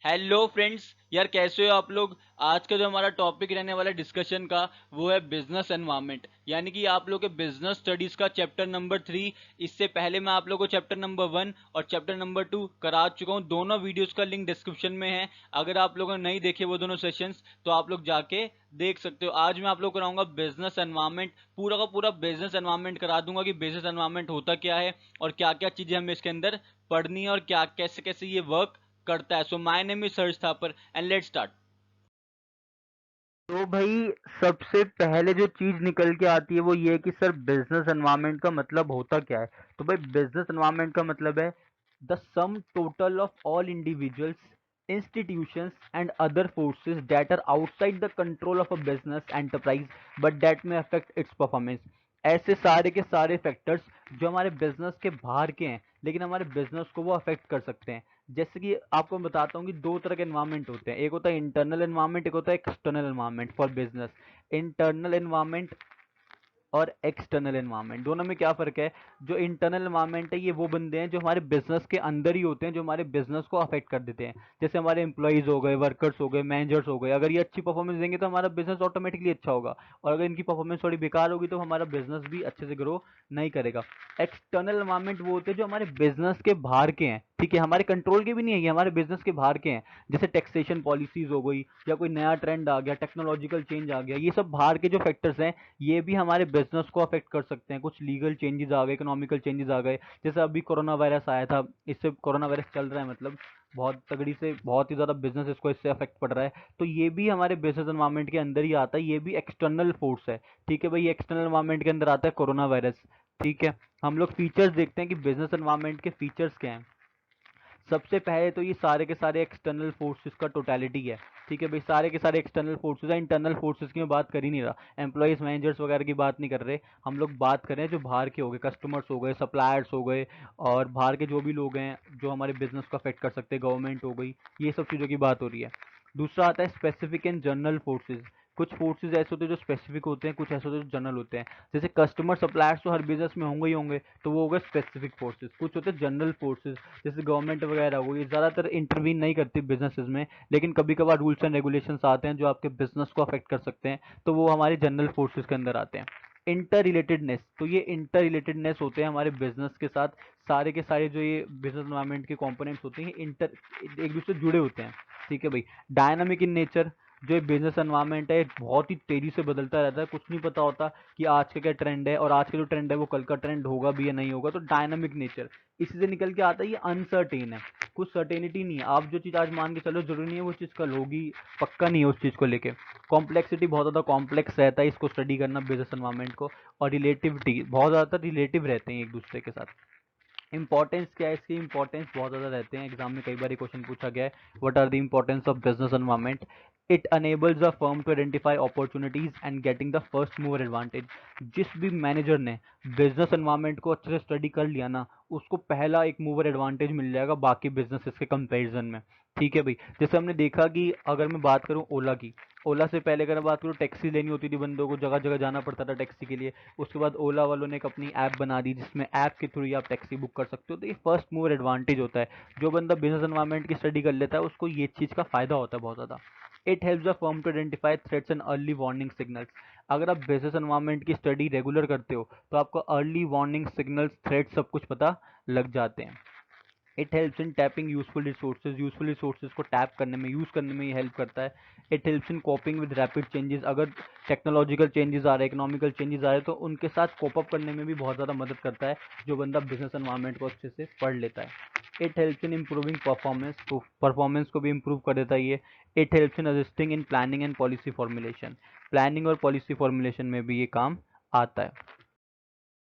Hello friends. यार कैसे हो आप लोग। आज का जो हमारा टॉपिक रहने वाला डिस्कशन का वो है बिजनेस एनवायरनमेंट, यानी कि आप लोग के बिजनेस स्टडीज का चैप्टर नंबर 3। इससे पहले मैं आप लोगों को चैप्टर नंबर 1 और चैप्टर नंबर 2 करा चुका हूँ। दोनों वीडियोस का लिंक डिस्क्रिप्शन में है। अगर आप लोगों ने नहीं देखे वो दोनों सेशंस तो आप लोग जाके देख सकते हो। आज मैं आप लोग कराऊंगा बिजनेस एनवायरनमेंट, पूरा का पूरा बिजनेस एनवायरनमेंट करा दूंगा कि बिजनेस एनवायरनमेंट होता क्या है और क्या क्या चीजें हमें इसके अंदर पढ़नी है और क्या कैसे कैसे ये वर्क करता है। So my name is search Thapar and let's start. तो भाई, सबसे पहले जो चीज निकल के आती है वो ये है कि सर बिजनेस एनवायरनमेंट का मतलब होता क्या है। तो भाई बिजनेस एनवायरनमेंट का मतलब है the sum total of all individuals, institutions and other forces that are outside the control of a business enterprise but that may affect its performance। ऐसे सारे के सारे फैक्टर्स जो हमारे बिजनेस के बाहर के हैं लेकिन हमारे बिजनेस को वो अफेक्ट कर सकते हैं। जैसे कि आपको मैं बताता हूँ कि दो तरह के एनवायरनमेंट होते हैं, एक होता है इंटरनल एनवायरनमेंट, एक होता है external environment for business. Internal environment और एक्सटर्नल एनवायरनमेंट दोनों में क्या फ़र्क है। जो इंटरनल एनवायरनमेंट है ये वो बंदे हैं जो हमारे बिजनेस के अंदर ही होते हैं, जो हमारे बिजनेस को अफेक्ट कर देते हैं। जैसे हमारे एम्प्लॉयज़ हो गए, वर्कर्स हो गए, मैनेजर्स हो गए। अगर ये अच्छी परफॉर्मेंस देंगे तो हमारा बिजनेस ऑटोमेटिकली अच्छा होगा, और अगर इनकी परफॉर्मेंस थोड़ी बेकार होगी तो हमारा बिजनेस भी अच्छे से ग्रो नहीं करेगा। एक्सटर्नल एनवायरनमेंट वो होते हैं जो हमारे बिजनेस के बाहर के हैं, ठीक है, हमारे कंट्रोल के भी नहीं है, ये हमारे बिजनेस के बाहर के हैं। जैसे टैक्सेशन पॉलिसीज हो गई, या कोई नया ट्रेंड आ गया, टेक्नोलॉजिकल चेंज आ गया, ये सब बाहर के जो फैक्टर्स हैं ये भी हमारे बिजनेस को अफेक्ट कर सकते हैं। कुछ लीगल चेंजेस आ गए, इकोनॉमिकल चेंजेस आ गए। जैसे अभी कोरोना वायरस आया था, इससे कोरोना वायरस चल रहा है, मतलब बहुत तगड़ी से, बहुत ही ज़्यादा बिजनेस इसको इससे अफेक्ट पड़ रहा है। तो ये भी हमारे बिजनेस एनवायरनमेंट के अंदर ही आता है, ये भी एक्सटर्नल फोर्स है। ठीक है भाई, एक्सटर्नल एनवायरनमेंट के अंदर आता है कोरोना वायरस। ठीक है, हम लोग फीचर्स देखते हैं कि बिजनेस एनवायरनमेंट के फीचर्स क्या हैं। सबसे पहले तो ये सारे के सारे एक्सटर्नल फोर्सेस का टोटलिटी है। ठीक है भाई, सारे के सारे एक्सटर्नल फोर्सेस है, इंटरनल फोर्सेस की मैं बात कर ही नहीं रहा, एम्प्लॉयज मैनेजर्स वगैरह की बात नहीं कर रहे। हम लोग बात करें जो बाहर के हो गए, कस्टमर्स हो गए, सप्लायर्स हो गए, और बाहर के जो भी लोग हैं जो हमारे बिजनेस को अफेक्ट कर सकते हैं, गवर्नमेंट हो गई, ये सब चीज़ों की बात हो रही है। दूसरा आता है स्पेसिफिक एंड जनरल फोर्सेज। कुछ फोर्सेज ऐसे होते हैं जो स्पेसिफिक होते हैं, कुछ ऐसे होते हैं जो जनरल होते हैं। जैसे कस्टमर सप्लायर्स तो हर बिजनेस में होंगे ही होंगे, तो वो हो गए स्पेसिफिक फोर्सेज। कुछ होते हैं जनरल फोर्सेज, जैसे गवर्नमेंट वगैरह हो, ये ज़्यादातर इंटरवीन नहीं करती बिजनेसेस में, लेकिन कभी कभार रूल्स एंड रेगुलेशंस आते हैं जो आपके बिजनेस को अफेक्ट कर सकते हैं, तो वो हमारे जनरल फोर्सेज के अंदर आते हैं। इंटर रिलेटेडनेस, तो ये इंटर रिलेटेडनेस होते हैं हमारे बिजनेस के साथ। सारे के सारे जो ये बिजनेस एनवायरनमेंट के कंपोनेंट्स होते हैं इंटर, एक दूसरे से जुड़े होते हैं। ठीक है भाई, डायनामिक इन नेचर, जो बिजनेस एनवायरनमेंट है बहुत ही तेजी से बदलता रहता है, कुछ नहीं पता होता कि आज का क्या ट्रेंड है, और आज का जो ट्रेंड है वो कल का ट्रेंड होगा भी या नहीं होगा। तो डायनामिक नेचर, इसी से निकल के आता है ये अनसर्टेन है, कुछ सर्टेनिटी नहीं है। आप जो चीज़ आज मान के चलो जरूरी नहीं है वो चीज़ कल होगी, पक्का नहीं है उस चीज़ को लेके। कॉम्प्लेक्सिटी, बहुत ज़्यादा कॉम्प्लेक्स रहता है इसको स्टडी करना, बिजनेस एनवायरनमेंट को। और रिलेटिविटी, बहुत ज़्यादा रिलेटिव रहते हैं एक दूसरे के साथ। इंपॉर्टेंस क्या है इसकी, इंपॉर्टेंस बहुत ज़्यादा रहते हैं, एग्जाम में कई बार क्वेश्चन पूछा गया है, what are the importance of business environment. It enables a firm to identify opportunities and getting the first mover advantage. जिस भी मैनेजर ने बिजनेस एनवायरनमेंट को अच्छे से स्टडी कर लिया ना, उसको पहला एक मूवर एडवांटेज मिल जाएगा बाकी बिजनेसेस के कंपैरिजन में। ठीक है भाई, जैसे हमने देखा कि अगर मैं बात करूं ओला की, ओला से पहले अगर मैं बात करूं टैक्सी लेनी होती थी, बंदों को जगह जगह जाना पड़ता था टैक्सी के लिए। उसके बाद ओला वालों ने एक अपनी ऐप बना दी जिसमें ऐप के थ्रू ही आप टैक्सी बुक कर सकते हो। तो ये फर्स्ट मूवर एडवांटेज होता है। जो बंदा बिजनेस एनवायरनमेंट की स्टडी कर लेता है उसको ये चीज़ का फायदा होता है बहुत ज़्यादा। It helps the firm to identify threats and early warning signals. अगर आप बिजनेस एनवायरनमेंट की स्टडी रेगुलर करते हो तो आपको अर्ली वार्निंग सिग्नल्स, थ्रेट्स, सब कुछ पता लग जाते हैं। It helps in tapping useful resources, useful resources को टैप करने में, यूज़ करने में ये हेल्प करता है। It helps in कॉपिंग with rapid changes. अगर टेक्नोलॉजिकल चेंजेस आ रहे हैं, इकोनॉमिकल चेंजेस आ रहे हैं, तो उनके साथ कोप अप करने में भी बहुत ज़्यादा मदद करता है जो बंदा बिजनेस एनवायरनमेंट को अच्छे से पढ़ लेता है। It helps in improving performance, तो परफॉर्मेंस को भी इम्प्रूव कर देता है ये। It helps in assisting in planning and policy formulation, planning और पॉलिसी फॉर्मुलेशन में भी ये काम आता है।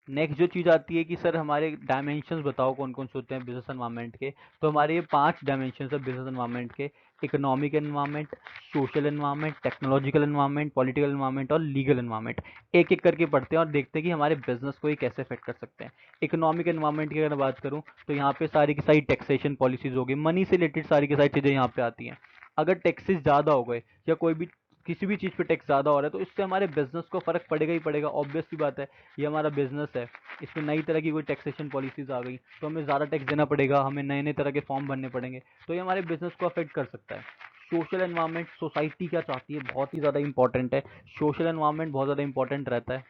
नेक्स्ट जो चीज़ आती है कि सर हमारे डायमेंशंस बताओ कौन कौन से होते हैं बिजनेस एनवायरनमेंट के। तो हमारे ये 5 डायमेंशंस है बिजनेस एनवायरनमेंट के: economic environment, social environment, technological environment, political environment और लीगल एनवायरनमेंट। एक एक करके पढ़ते हैं और देखते हैं कि हमारे बिजनेस को ये कैसे अफेक्ट कर सकते हैं। इकोनॉमिक एनवायरनमेंट की अगर बात करूँ तो यहाँ पे सारी की सारी टैक्सेशन पॉलिसीज होगी, मनी से रिलेटेड सारी की सारी चीज़ें यहाँ पे आती हैं। अगर टैक्सेस ज़्यादा हो गए या कोई भी किसी भी चीज़ पे टैक्स ज़्यादा हो रहा है तो इससे हमारे बिजनेस को फ़र्क पड़ेगा ही पड़ेगा, ऑब्वियस सी बात है। ये हमारा बिजनेस है, इसमें नई तरह की कोई टैक्सेशन पॉलिसीज आ गई तो हमें ज़्यादा टैक्स देना पड़ेगा, हमें नए नए तरह के फॉर्म भरने पड़ेंगे, तो ये हमारे बिजनेस को अफेक्ट कर सकता है। सोशल एनवायरनमेंट, सोसाइटी क्या चाहती है, बहुत ही ज़्यादा इंपॉर्टेंट है। सोशल एनवायरनमेंट बहुत ज़्यादा इंपॉर्टेंट रहता है,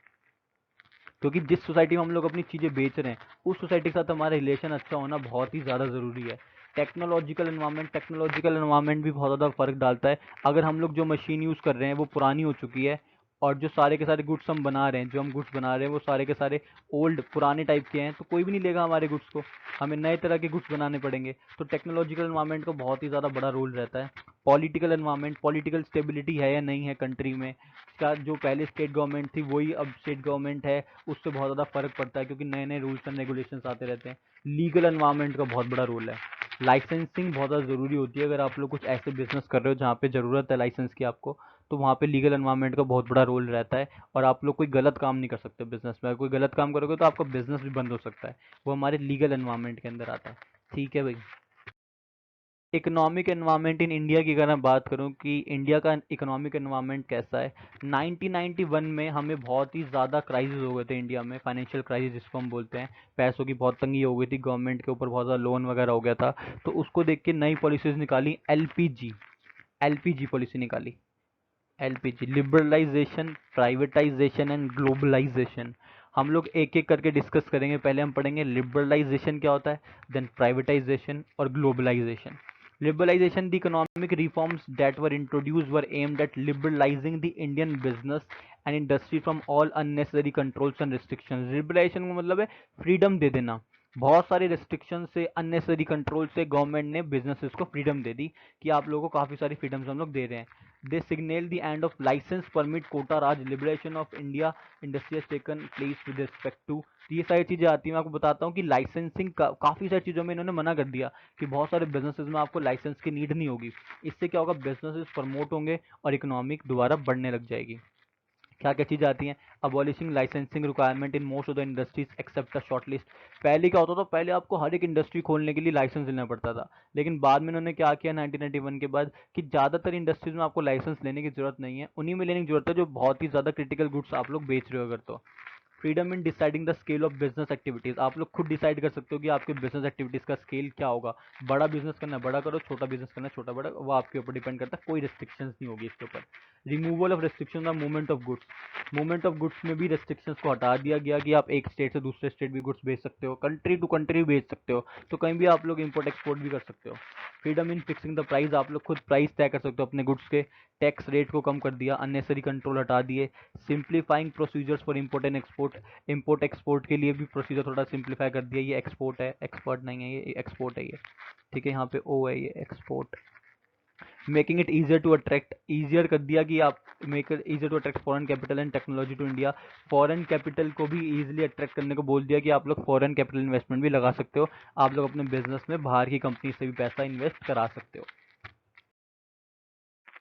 क्योंकि जिस सोसाइटी में हम लोग अपनी चीज़ें बेच रहे हैं उस सोसाइटी के साथ हमारा रिलेशन अच्छा होना बहुत ही ज़्यादा ज़रूरी है। टेक्नोलॉजिकल एनवायरनमेंट भी बहुत ज़्यादा फ़र्क डालता है। अगर हम लोग जो मशीन यूज़ कर रहे हैं वो पुरानी हो चुकी है और जो सारे के सारे गुड्स हम बना रहे हैं, जो हम गुड्स बना रहे हैं वो सारे के सारे ओल्ड पुराने टाइप के हैं, तो कोई भी नहीं लेगा हमारे गुड्स को, हमें नए तरह के गुड्स बनाने पड़ेंगे। तो टेक्नोलॉजिकल एनवायरनमेंट का बहुत ही ज़्यादा बड़ा रोल रहता है। पॉलिटिकल एनवायरनमेंट, पॉलिटिकल स्टेबिलिटी है या नहीं है कंट्री में, का जो पहले स्टेट गवर्नमेंट थी वही अब स्टेट गवर्नमेंट है, उससे बहुत ज़्यादा फर्क पड़ता है क्योंकि नए नए रूल्स एंड रेगुलेशंस आते रहते हैं। लीगल एनवायरनमेंट का बहुत बड़ा रोल है। लाइसेंसिंग बहुत ज़्यादा ज़रूरी होती है। अगर आप लोग कुछ ऐसे बिजनेस कर रहे हो जहाँ पे ज़रूरत है लाइसेंस की आपको, तो वहाँ पे लीगल एनवायरनमेंट का बहुत बड़ा रोल रहता है। और आप लोग कोई गलत काम नहीं कर सकते बिजनेस में, अगर कोई गलत काम करोगे तो आपका बिजनेस भी बंद हो सकता है, वो हमारे लीगल एनवायरनमेंट के अंदर आता है। ठीक है भाई। इकोनॉमिक एनवायरनमेंट इन इंडिया की अगर मैं बात करूं कि इंडिया का इकोनॉमिक एनवायरनमेंट कैसा है, 1991 में हमें बहुत ही ज़्यादा क्राइसिस हो गए थे इंडिया में, फाइनेंशियल क्राइसिस जिसको हम बोलते हैं। पैसों की बहुत तंगी हो गई थी, गवर्नमेंट के ऊपर बहुत ज़्यादा लोन वगैरह हो गया था। तो उसको देख के नई पॉलिसीज़ निकाली, एलपीजी, एलपीजी पॉलिसी निकाली। LPG, liberalisation, privatisation and globalisation. हम लोग एक एक करके डिस्कस करेंगे। पहले हम पढ़ेंगे लिबरलाइजेशन क्या होता है, देन प्राइवेटाइजेशन और globalisation. Liberalization, the economic reforms that were introduced were aimed at liberalizing the Indian business and industry from all unnecessary controls and restrictions. Liberalization का मतलब है फ्रीडम दे देना। बहुत सारे रिस्ट्रिक्शन से, अननेसेसरी कंट्रोल से गवर्नमेंट ने बिजनेसेस को फ्रीडम दे दी कि आप लोगों को काफ़ी सारी फ्रीडम्स हम लोग दे रहे हैं। They signal the end of licence permit quota Raj, liberation of India industry has taken place with respect to. ये सारी चीज़ें आती हैं। मैं आपको बताता हूँ कि लाइसेंसिंग का काफ़ी सारी चीज़ों में इन्होंने मना कर दिया कि बहुत सारे बिजनेसेस में आपको लाइसेंस की नीड नहीं होगी। इससे क्या होगा, बिजनेसेस प्रमोट होंगे और इकोनॉमिक दोबारा बढ़ने लग जाएगी। क्या क्या चीज़ें आती हैं, abolishing licensing requirement in most of the industries except a short list. पहले क्या होता था, पहले आपको हर एक इंडस्ट्री खोलने के लिए लाइसेंस लेना पड़ता था, लेकिन बाद में इन्होंने क्या किया 1991 के बाद कि ज़्यादातर इंडस्ट्रीज में आपको लाइसेंस लेने की जरूरत नहीं है, उन्हीं में लेने की जरूरत है जो बहुत ही ज़्यादा क्रिटिकल गुड्स आप लोग बेच रहे हो अगर तो। Freedom in deciding the scale of business activities, आप लोग खुद डिसाइड कर सकते हो कि आपके बिजनेस एक्टिविटीज का स्केल क्या होगा। बड़ा बिजनेस करना है बड़ा करो, छोटा बिजनेस करना है छोटा बड़ा, वो आपके ऊपर डिपेंड करता है, कोई रिस्ट्रिक्शंस नहीं होगी इसके ऊपर। Removal of restriction of movement of goods, movement of goods में भी रेस्ट्रिक्शंस को हटा दिया गया कि आप एक स्टेट से दूसरे स्टेट भी गुड्स भेज सकते हो, कंट्री टू कंट्री भेज सकते हो, तो कहीं भी आप लोग इंपोर्ट एक्सपोर्ट भी कर सकते हो। Freedom in fixing the price, आप लोग खुद प्राइस तय कर सकते हो अपने गुड्स के। टैक्स रेट को कम कर दिया, अननेसरी कंट्रोल हटा दिए। Simplifying procedures for import and export, import export के लिए भी प्रोसीजर थोड़ा सिंप्लीफाई कर दिया। ये एक्सपोर्ट है, एक्सपोर्ट नहीं है, ये एक्सपोर्ट है ये, ठीक है, यहाँ पे ओ है, ये export. Making it easier to attract, easier कर दिया कि आप make it easier to attract foreign capital and technology to India. Foreign capital को भी ईजिली अट्रैक्ट करने को बोल दिया कि आप लोग फॉरेन कैपिटल इन्वेस्टमेंट भी लगा सकते हो, आप लोग अपने बिजनेस में बाहर की कंपनी से भी पैसा इन्वेस्ट करा सकते हो।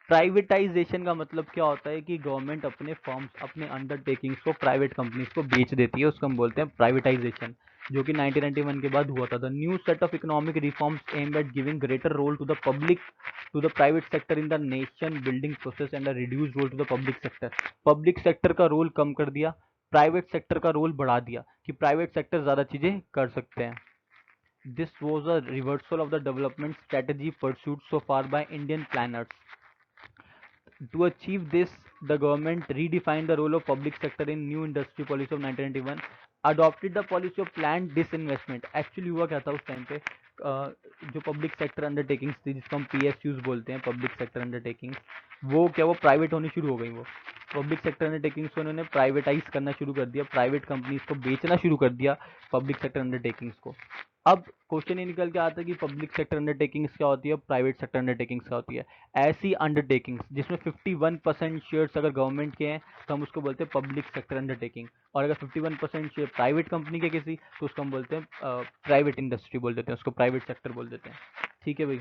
प्राइवेटाइजेशन का मतलब क्या होता है कि गवर्नमेंट अपने फर्म्स, अपने अंडरटेकिंग्स को प्राइवेट कंपनीज को बेच देती है, उसको हम बोलते हैं प्राइवेटाइजेशन, जो कि 1991 के बाद हुआ था। The new set of economic reforms aim at giving greater role to the public, to the private sector in the nation building process and a reduce role to the public sector. Public sector का role कम कर दिया, private sector का role बढ़ा दिया कि private sector ज़्यादा चीज़ें कर सकते हैं। This was a reversal of the development strategy pursued so far by Indian planners. To achieve this, the government redefined the role of public sector in new industry policy of 1991, adopted the policy of planned disinvestment। Actually हुआ क्या था उस time पे, जो public sector undertakings थी जिसको हम PSUs बोलते हैं, पब्लिक सेक्टर अंडरटेकिंग्स, वो क्या, वो प्राइवेट होनी शुरू हो गई। वो पब्लिक सेक्टर अंडरटेकिंग्स को उन्होंने प्राइवेटाइज करना शुरू कर दिया, प्राइवेट कंपनीज को बेचना शुरू कर दिया पब्लिक सेक्टर अंडरटेकिंग्स को। अब क्वेश्चन ये निकल के आता है कि पब्लिक सेक्टर अंडरटेकिंग्स क्या होती है, प्राइवेट सेक्टर अंडरटेकिंग्स क्या होती है। ऐसी अंडरटेकिंग्स जिसमें 51% शेयर्स अगर गवर्नमेंट के हैं तो हम उसको बोलते हैं पब्लिक सेक्टर अंडरटेकिंग, और अगर 51% शेयर प्राइवेट कंपनी के किसी, तो उसको हम बोलते हैं प्राइवेट इंडस्ट्री बोल देते हैं, उसको प्राइवेट सेक्टर बोल देते हैं। ठीक है भाई।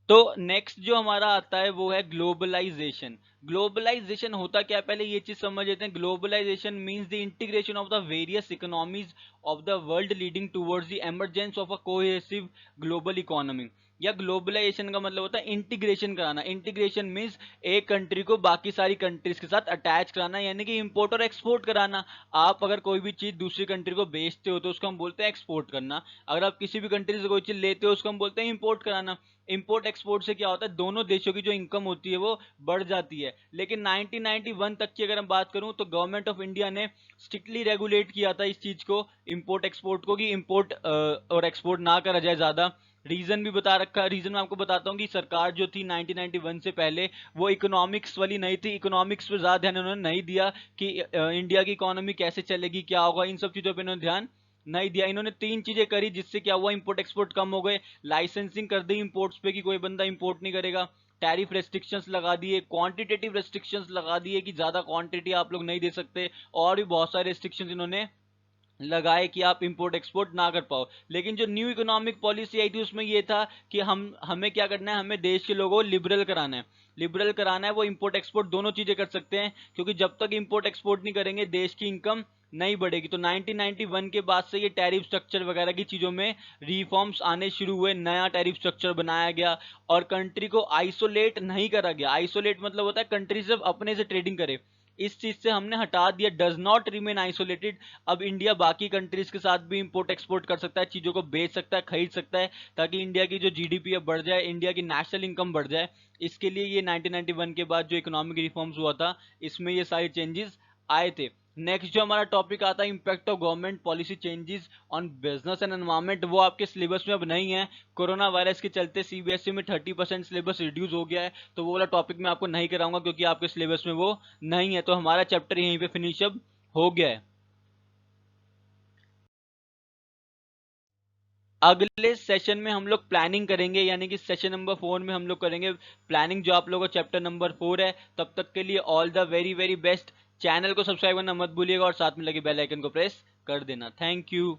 तो नेक्स्ट जो हमारा आता है वो है ग्लोबलाइजेशन। ग्लोबलाइजेशन होता क्या है, पहले ये चीज समझ लेते हैं। Globalisation means the integration of the various economies of the world leading towards the emergence of a cohesive global economy. या ग्लोबलाइजेशन का मतलब होता है इंटीग्रेशन कराना। इंटीग्रेशन मीन्स एक कंट्री को बाकी सारी कंट्रीज के साथ अटैच कराना, यानी कि इंपोर्ट और एक्सपोर्ट कराना। आप अगर कोई भी चीज दूसरी कंट्री को बेचते हो तो उसको हम बोलते हैं एक्सपोर्ट करना। अगर आप किसी भी कंट्री से कोई चीज लेते हो उसको हम बोलते हैं इंपोर्ट कराना। इंपोर्ट एक्सपोर्ट से क्या होता है, दोनों देशों की जो इनकम होती है वो बढ़ जाती है। लेकिन 1991 तक की अगर हम बात करूं तो गवर्नमेंट ऑफ इंडिया ने स्ट्रिक्टली रेगुलेट किया था इस चीज को, इंपोर्ट एक्सपोर्ट को, कि इंपोर्ट और एक्सपोर्ट ना करा जाए ज्यादा। रीजन भी बता रखा है। रीजन मैं आपको बताता हूँ कि सरकार जो थी 1991 से पहले वो इकोनॉमिक्स वाली नहीं थी। इकोनॉमिक्स पे ज्यादा ध्यान उन्होंने नहीं दिया कि इंडिया की इकोनॉमी कैसे चलेगी, क्या होगा, इन सब चीजों पे उन्होंने ध्यान नहीं दिया। इन्होंने तीन चीजें करी जिससे क्या हुआ, इंपोर्ट एक्सपोर्ट कम हो गए। लाइसेंसिंग कर दी इंपोर्ट्स पे कि कोई बंदा इंपोर्ट नहीं करेगा। टैरिफ रेस्ट्रिक्शंस लगा दिए, क्वांटिटेटिव रेस्ट्रिक्शंस लगा दिए कि ज्यादा क्वांटिटी आप लोग नहीं दे सकते, और भी बहुत सारे रेस्ट्रिक्शंस इन्होंने लगाए कि आप इंपोर्ट एक्सपोर्ट ना कर पाओ। लेकिन जो न्यू इकोनॉमिक पॉलिसी आई थी उसमें ये था कि हमें क्या करना है, हमें देश के लोगों को लिबरल कराना है। लिबरल कराना है, वो इंपोर्ट एक्सपोर्ट दोनों चीजें कर सकते हैं, क्योंकि जब तक इंपोर्ट एक्सपोर्ट नहीं करेंगे देश की इनकम नहीं बढ़ेगी। तो 1991 के बाद से ये टैरिफ स्ट्रक्चर वगैरह की चीजों में रिफॉर्म्स आने शुरू हुए, नया टैरिफ स्ट्रक्चर बनाया गया और कंट्री को आइसोलेट नहीं करा गया। आइसोलेट मतलब होता है कंट्री सिर्फ अपने से ट्रेडिंग करे, इस चीज से हमने हटा दिया। Does not remain isolated. अब इंडिया बाकी कंट्रीज के साथ भी इंपोर्ट एक्सपोर्ट कर सकता है, चीजों को बेच सकता है, खरीद सकता है, ताकि इंडिया की जो जीडीपी है बढ़ जाए, इंडिया की नेशनल इनकम बढ़ जाए। इसके लिए ये 1991 के बाद जो इकोनॉमिक रिफॉर्म्स हुआ था इसमें ये सारे चेंजेस आए थे। नेक्स्ट जो हमारा टॉपिक आता है impact of government policy changes on business and environment, वो आपके सिलेबस में अब नहीं है। कोरोना वायरस के चलते सीबीएसई में 30% सिलेबस रिड्यूस हो गया है, तो वो वाला टॉपिक मैं आपको नहीं कराऊंगा क्योंकि आपके सिलेबस में वो नहीं है। तो हमारा चैप्टर यहीं पे फिनिश अब हो गया है। अगले सेशन में हम लोग प्लानिंग करेंगे, यानी कि सेशन नंबर 4 में हम लोग करेंगे प्लानिंग, जो आप लोगों का चैप्टर नंबर 4 है। तब तक के लिए all the very very best. Channel को सब्सक्राइब करना मत भूलिएगा और साथ में लगे बेल आइकन को प्रेस कर देना। Thank you.